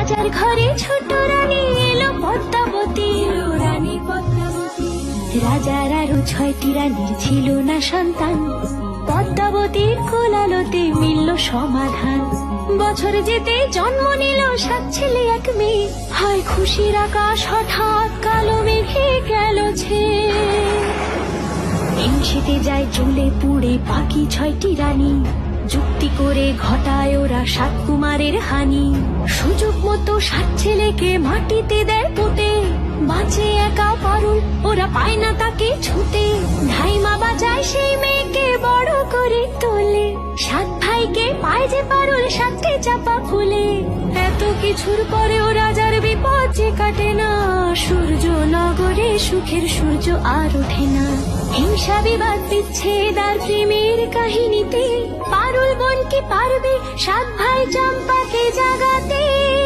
রাজার ঘরে ছোট রানী এলো পদ্মাবতী, রানী পদ্মাবতী। রাজার আরো 6টি রানীর ছিল না সন্তান, পদ্মাবতীর কোলালোতে মিলল সমাধান। বছর যেতে জন্ম নিল 7 ছেলে 1 মেয়ে, হয় খুশির আকাশ হঠাৎ কালো মেঘে গেল ছেয়ে। হিংসেতে যায় জ্বলে পুড়ে বাকি 6টি রানী, যুক্তি করে ঘটায় ওরা 7 কুমারের হানি। সুযোগ মতো 7 ছেলেকে মাটিতে দেয় পুঁতে, বাঁচে একা পারুল, ওরা পায় না তাকে ছুতে। ধাইমা বাজায় সেই মেয়েকে বড় করে তোলে, 7 ভাইকে পায় যে পারুল 7টে চাপা ফুলে। এত কিছুর পরেও রাজার বিপদ যে কাটে না, সূর্য নগরে সুখের সূর্য আর ওঠে না। হিংসা বিবাদ বিচ্ছেদ আর প্রেমের কাহিনীতে পারুল বোন কি পারবে 7 ভাই চম্পাকে জাগাতে।